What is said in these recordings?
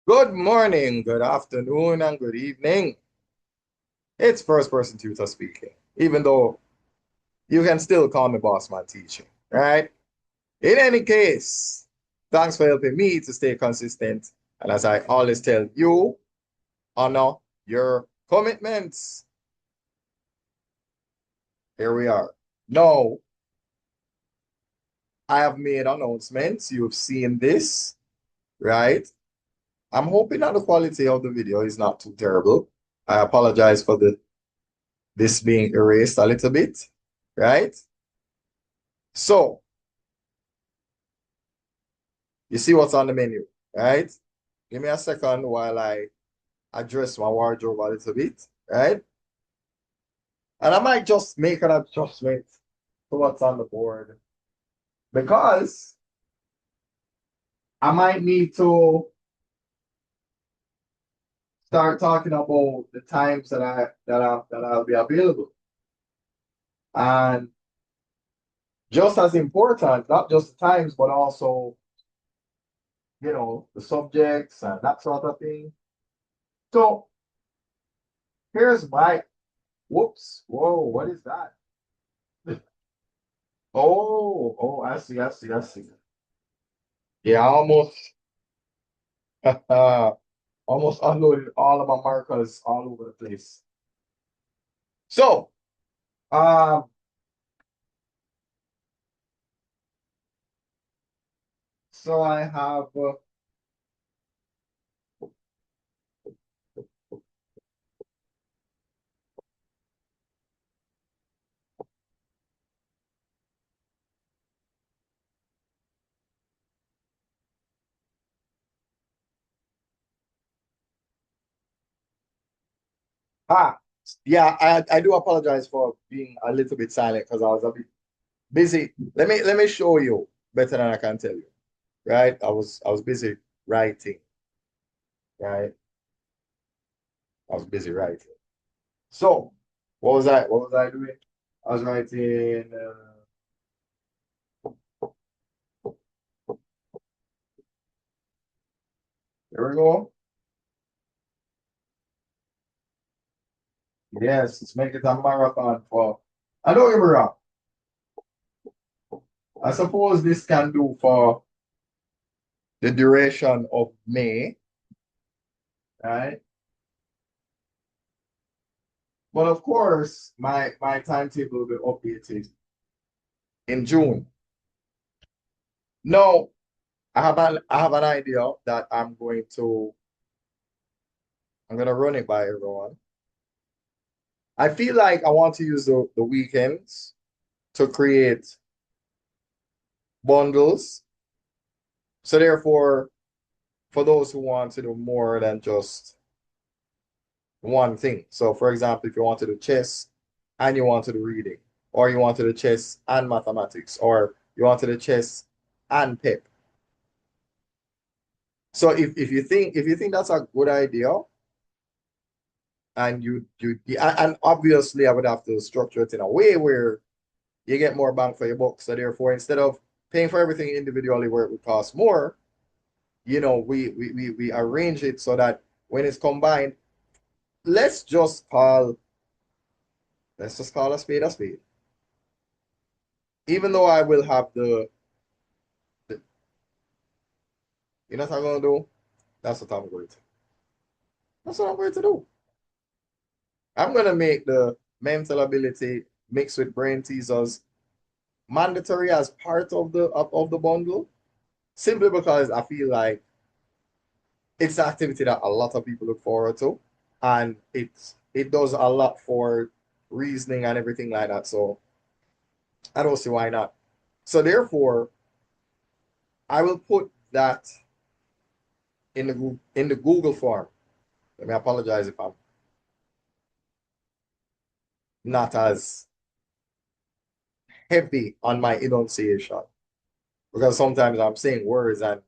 Good morning, good afternoon, and good evening. It's First Person Tutor speaking, even though you can still call me Boss Man Teaching, right? In any case, thanks for helping me to stay consistent. And as I always tell you, honor your commitments. Here we are. Now, I have made announcements. You've seen this, right? I'm hoping that the quality of the video is not too terrible. I apologize for this being erased a little bit, right? So, you see what's on the menu, right? Give me a second while I address my wardrobe a little bit, right? And I might just make an adjustment to what's on the board because I might need to start talking about the times that I'll be available. And just as important, not just the times, but also, the subjects and that sort of thing. So here's my whoops. Whoa, what is that? Oh, I see. Yeah, I almost unloaded all of my markers all over the place. So, um, so I have ah yeah, I do apologize for being a little bit silent because I was a bit busy. Let me show you better than I can tell you, right? I was busy writing, right? I was busy writing. So, what was I doing? I was writing. There we go. Yes, let's make it a marathon for. I don't get me wrong. I suppose this can do for the duration of May, right? But of course, my timetable will be updated in June. No, I have an idea that I'm gonna run it by everyone. I feel like I want to use the weekends to create bundles. So therefore, for those who want to do more than just one thing. So for example, if you want to do chess and you want to do reading, or you want to do chess and mathematics, or you want to do chess and pep. So if you think that's a good idea, and and obviously I would have to structure it in a way where you get more bang for your buck. So therefore, instead of paying for everything individually where it would cost more, we arrange it so that when it's combined, let's just call let's just call a spade a spade. Even though I will have the you know what I'm gonna do? That's what I'm going to. That's what I'm going to do. I'm gonna make the mental ability mixed with brain teasers mandatory as part of the bundle, simply because I feel like it's an activity that a lot of people look forward to, and it does a lot for reasoning and everything like that. So I don't see why not. So therefore, I will put that in the Google form. Let me apologize if I'm not as heavy on my enunciation because sometimes I'm saying words and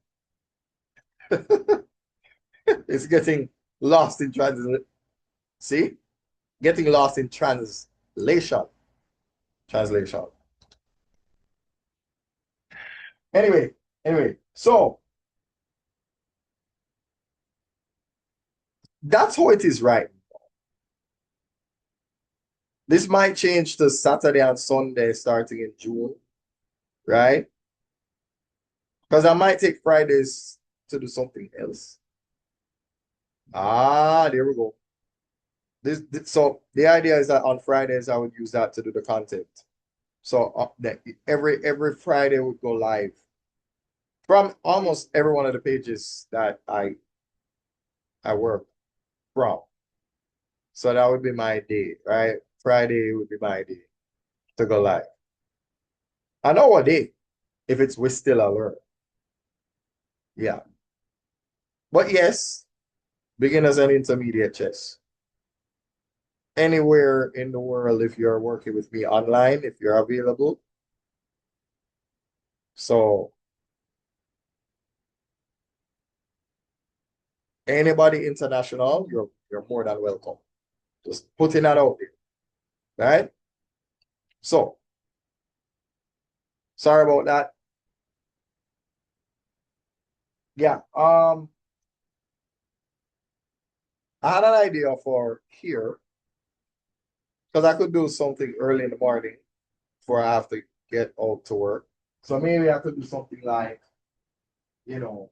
it's getting lost in translation. See, getting lost in translation. Anyway, so That's how it is right. This might change to Saturday and Sunday starting in June, right? Because I might take Fridays to do something else. Ah, there we go. So the idea is that on Fridays I would use that to do the content. So every Friday would go live from almost every one of the pages that I work from. So that would be my day, right? Friday would be my day to go live. I know what day if it's we still alert. Yeah. But yes, beginners and intermediate chess. Anywhere in the world, if you're working with me online, if you're available. So anybody international, you're more than welcome. Just putting that out there, right? So sorry about that. Yeah. I had an idea for here because I could do something early in the morning before I have to get out to work. So maybe I could do something like, you know,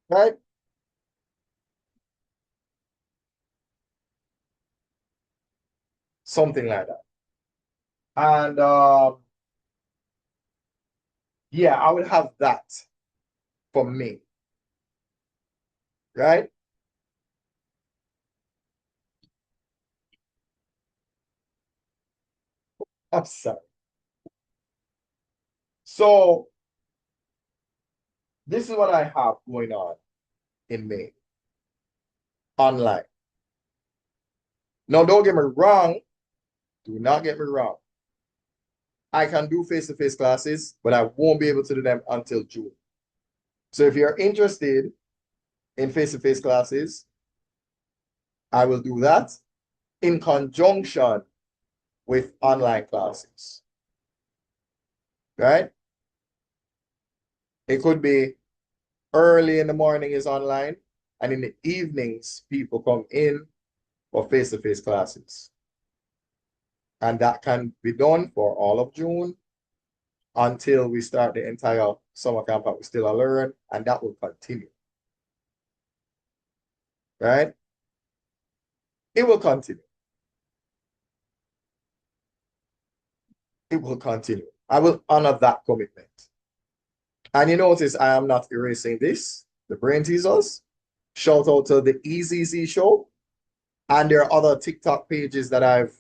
right? Something like that. And yeah, I would have that for me, right? I'm sorry. So this is what I have going on in May online. Now, don't get me wrong. Do not get me wrong. I can do face-to-face classes, but I won't be able to do them until June. So if you're interested in face-to-face classes, I will do that in conjunction with online classes, right? It could be early in the morning is online, and in the evenings, people come in for face-to-face classes. And that can be done for all of June until we start the entire summer camp at We Still Learn, and that will continue, right? It will continue. It will continue. I will honor that commitment. And you notice I am not erasing this, the brain teasers. Shout out to the EZZ show. And there are other TikTok pages that I've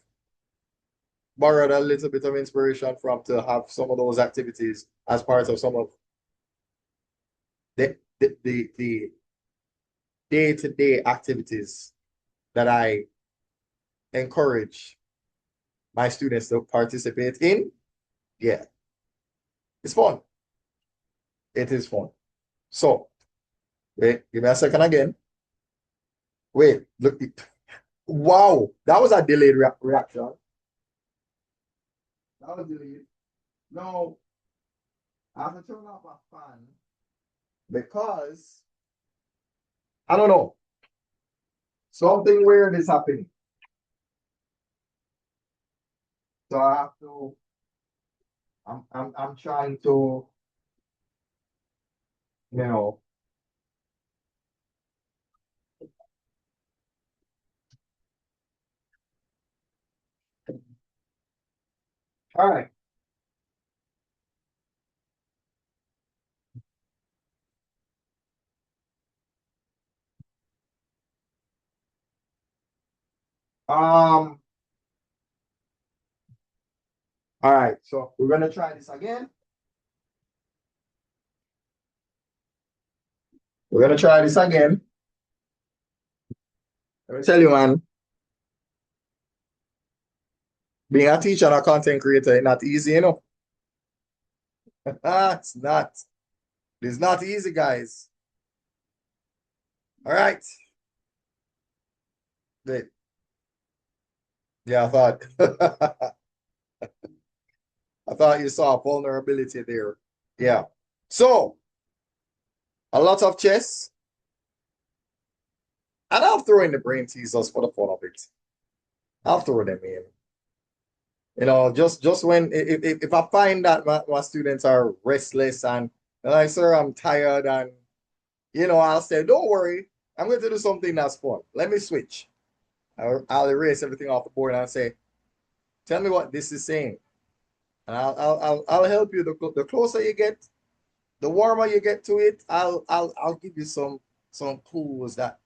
borrowed a little bit of inspiration from to have some of those activities as part of some of the day-to-day activities that I encourage my students to participate in. Yeah, it's fun. It is fun. So, wait, give me a second again. Wait, look. Wow, that was a delayed reaction. That was delayed. No, I have to turn off a fan because I don't know. Something weird is happening. So I have to, I'm trying to, you know, all right. Um, all right, so we're gonna try this again. We're gonna try this again. Let me tell you, man, being a teacher and a content creator is not easy, you know. It's not. It's not easy, guys. All right. Wait. Yeah, I thought I thought you saw a vulnerability there. Yeah. So, a lot of chess. And I'll throw in the brain teasers for the fun of it. I'll throw them in. You know, just when if I find that my students are restless and they're like, sir, I'm tired, and I'll say, don't worry, I'm going to do something that's fun. Let me switch. I'll erase everything off the board and I'll say, tell me what this is saying. And I'll help you. The closer you get, the warmer you get to it, I'll give you some clues that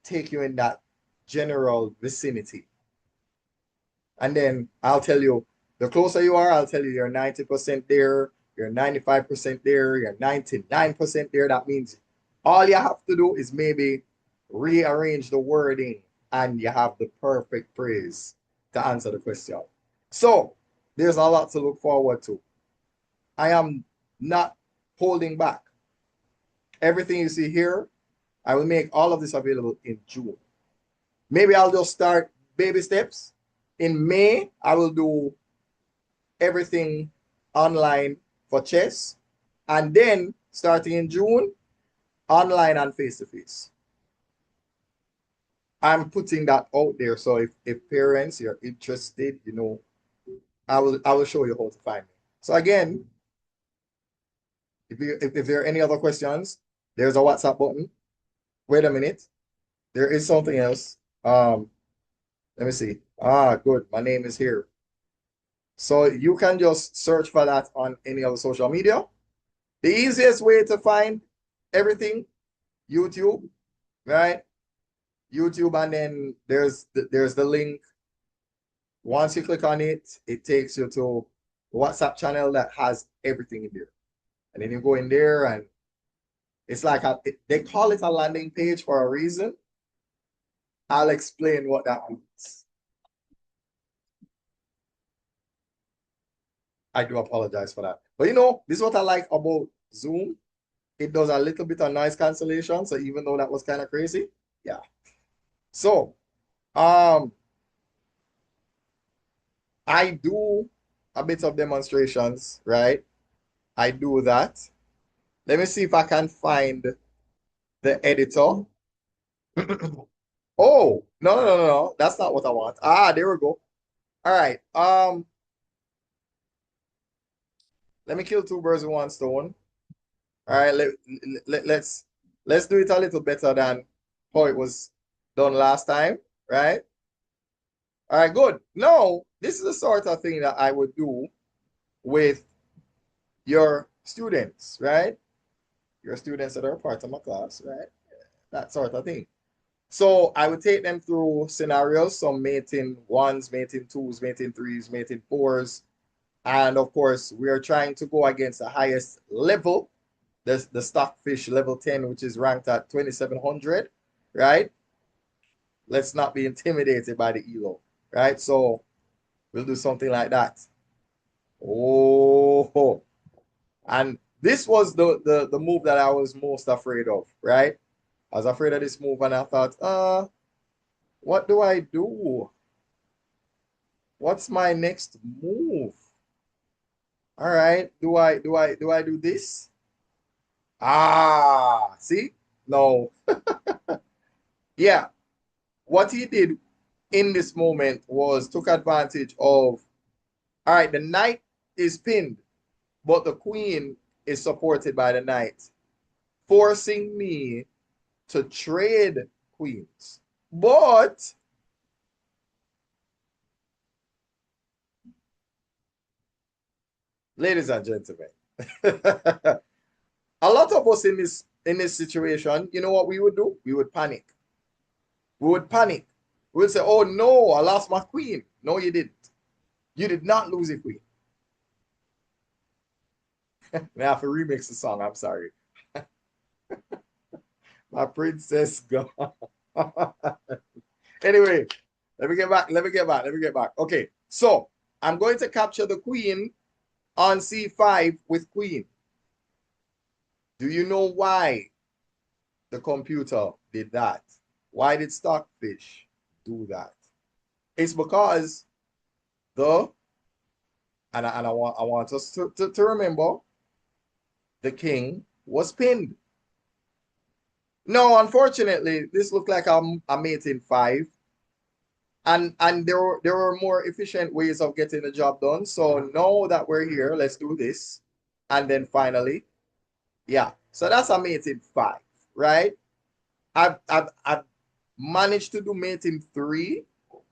take you in that general vicinity. And then I'll tell you, the closer you are, I'll tell you you're 90% there, you're 95% there, you're 99% there. That means all you have to do is maybe rearrange the wording and you have the perfect phrase to answer the question. So there's a lot to look forward to. I am not holding back. Everything you see here, I will make all of this available in June. Maybe I'll just start baby steps. In May, I will do everything online for chess. And then starting in June, online and face-to-face. I'm putting that out there. So if parents, you're interested, I will show you how to find me. So again, if there are any other questions, there's a WhatsApp button. Wait a minute. There is something else. Let me see. Good. My name is here. So you can just search for that on any other social media. The easiest way to find everything, YouTube, right? YouTube, and then there's the link. Once you click on it, it takes you to the WhatsApp channel that has everything in there. And then you go in there and it's like they call it a landing page for a reason. I'll explain what that means. I do apologize for that. But this is what I like about Zoom. It does a little bit of noise cancellation. So even though that was kind of crazy, yeah. So, I do a bit of demonstrations, right? I do that. Let me see if I can find the editor. Oh, no. That's not what I want. There we go. All right. Let me kill two birds with one stone. All right, let's do it a little better than how it was done last time, right? All right, good. Now, this is the sort of thing that I would do with your students, right? Your students that are part of my class, right? That sort of thing. So I would take them through scenarios, some mating ones, mating twos, mating threes, mating fours. And of course, we are trying to go against the highest level, the stockfish level 10, which is ranked at 2,700, right? Let's not be intimidated by the elo, right? So we'll do something like that. Oh, and this was the move that I was most afraid of, right? I was afraid of this move and I thought, what do I do? What's my next move? All right, do I do this? See? No. Yeah. What he did in this moment was took advantage of, all right, the knight is pinned, but the queen is supported by the knight, forcing me to trade queens. But ladies and gentlemen, a lot of us in this situation, you know what we would do? We would panic. We would panic. We would say, oh no, I lost my queen. No, you didn't. You did not lose a queen. Now I have to remix the song. I'm sorry. My princess gone. Anyway, let me get back. Okay, so I'm going to capture the queen on c5 with queen. Do you know why the computer did that? Why did Stockfish do that? It's because the And I want us to remember the king was pinned. No, unfortunately, this looked like a mate in five. And there were more efficient ways of getting the job done. So now that we're here, let's do this. And then finally, yeah. So that's a mate in five, right? I've managed to do mate in three,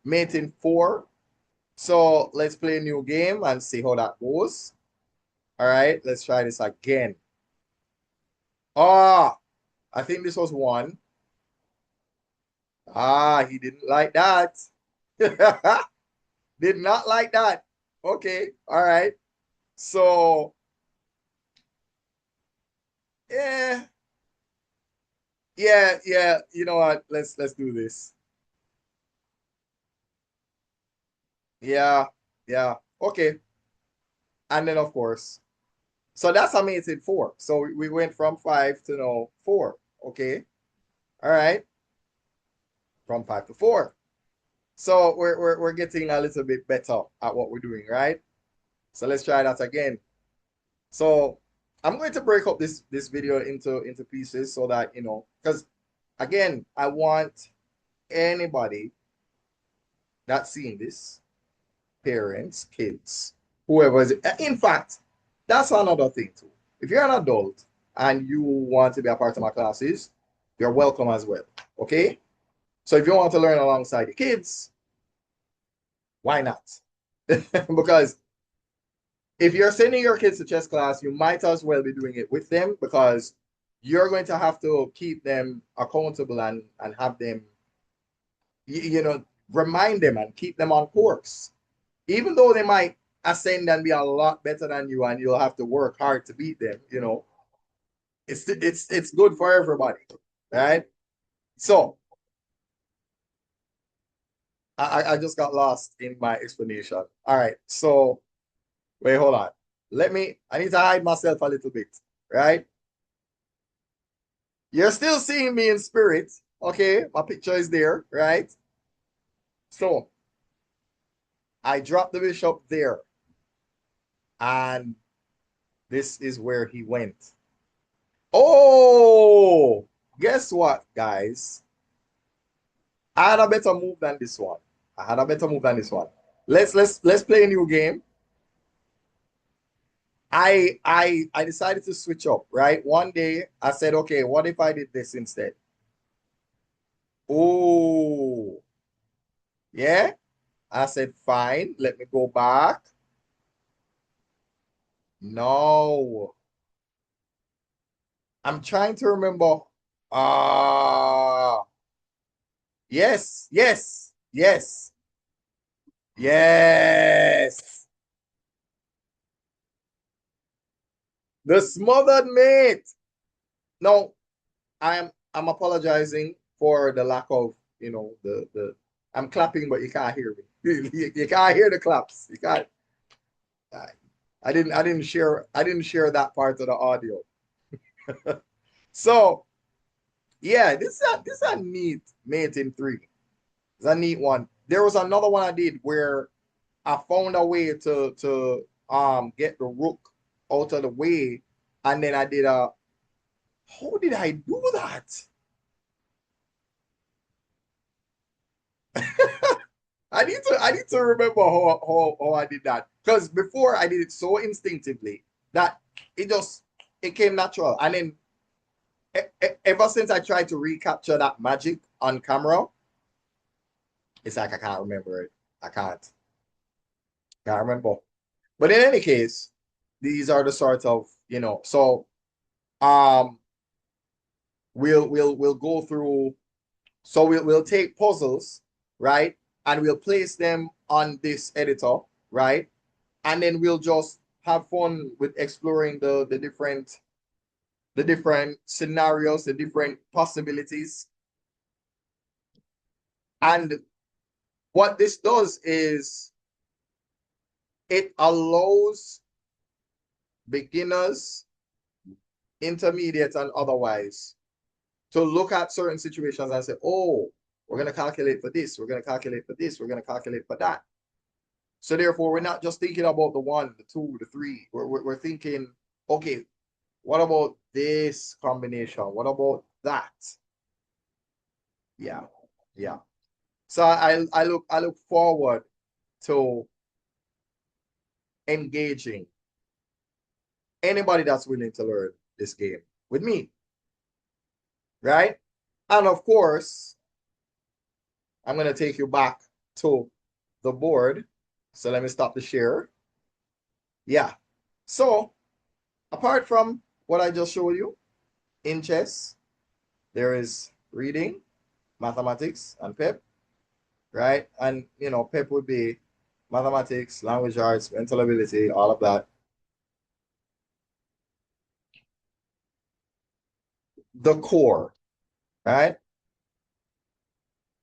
mate in four. So let's play a new game and see how that goes. All right, let's try this again. Ah, I think this was one. Ah, he didn't like that. Did not like that. Okay, all right. So, yeah, yeah. You know what? Let's do this. Yeah, yeah. Okay. And then of course, so that's amazing four. So we went from five to now four. Okay. All right. From five to four. So we're getting a little bit better at what we're doing, right? So let's try that again. So I'm going to break up this video into pieces so that because again, I want anybody that's seeing this, parents, kids, whoever is. In fact, that's another thing too. If you're an adult and you want to be a part of my classes, you're welcome as well. Okay? So if you want to learn alongside the kids, why not? Because if you're sending your kids to chess class, you might as well be doing it with them because you're going to have to keep them accountable and have them, remind them and keep them on course. Even though they might ascend and be a lot better than you and you'll have to work hard to beat them, it's good for everybody, right? So I just got lost in my explanation. All right, so wait, hold on. I need to hide myself a little bit, right? You're still seeing me in spirit, okay? My picture is there, right? So I dropped the bishop there, and this is where he went. Oh, guess what, guys? I had a better move than this one. I had a better move than this one. Let's play a new game. I decided to switch up, right? One day I said, okay, what if I did this instead? Oh, yeah. I said, fine, let me go back. No. I'm trying to remember. Ah, yes, yes, yes, yes. The smothered mate. No, I'm apologizing for the lack of, the I'm clapping, but you can't hear me. You can't hear the claps. You can't. I, I didn't share that part of the audio. So yeah, this is a neat mate in three. It's a neat one. There was another one I did where I found a way to get the rook out of the way, and then I did a. How did I do that? I need to remember how I did that because before I did it so instinctively that it came natural, and then ever since I tried to recapture that magic on camera, it's like I can't remember it. I can't remember. But in any case, these are the sort of so um we'll go through. So we'll take puzzles, right? And we'll place them on this editor, right? And then we'll just have fun with exploring the different scenarios, the different possibilities. And what this does is it allows beginners, intermediate, and otherwise to look at certain situations and say, oh, we're going to calculate for this, we're going to calculate for this, we're going to calculate for that. So therefore, we're not just thinking about the one, the two, the three. We're thinking, okay, what about this combination? What about that? Yeah, yeah. So I look forward to engaging anybody that's willing to learn this game with me, right? And of course, I'm going to take you back to the board. So let me stop the share. Yeah. So apart from what I just showed you in chess, there is reading, mathematics, and PEP, right? And, PEP would be mathematics, language arts, mental ability, all of that. The core, right?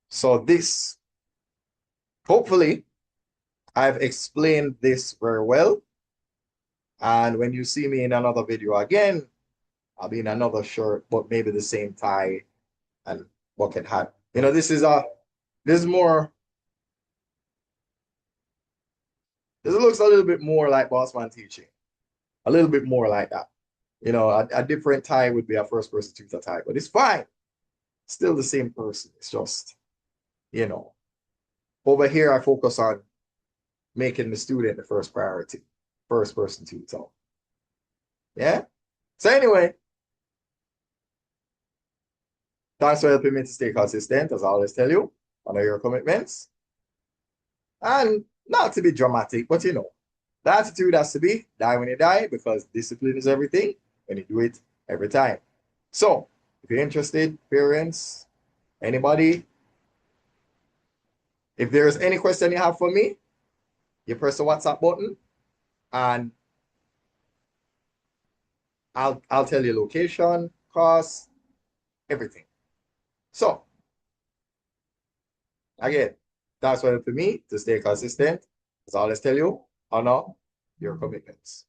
So this, hopefully, I've explained this very well. And when you see me in another video again, I'll be in another shirt, but maybe the same tie and bucket hat. This is more, this looks a little bit more like Bossman teaching, a little bit more like that. A different tie would be a first person tutor tie, but it's fine. Still the same person. It's just, you know, over here I focus on making the student the first priority, first person tutor. Yeah. So anyway, thanks for helping me to stay consistent, as I always tell you, honor your commitments. And not to be dramatic, but the attitude has to be die when you die, because discipline is everything when you do it every time. So if you're interested, parents, anybody, if there's any question you have for me, you press the WhatsApp button and I'll tell you location, cost, everything. So again, that's why for me to stay consistent, as I always tell you, honor your commitments.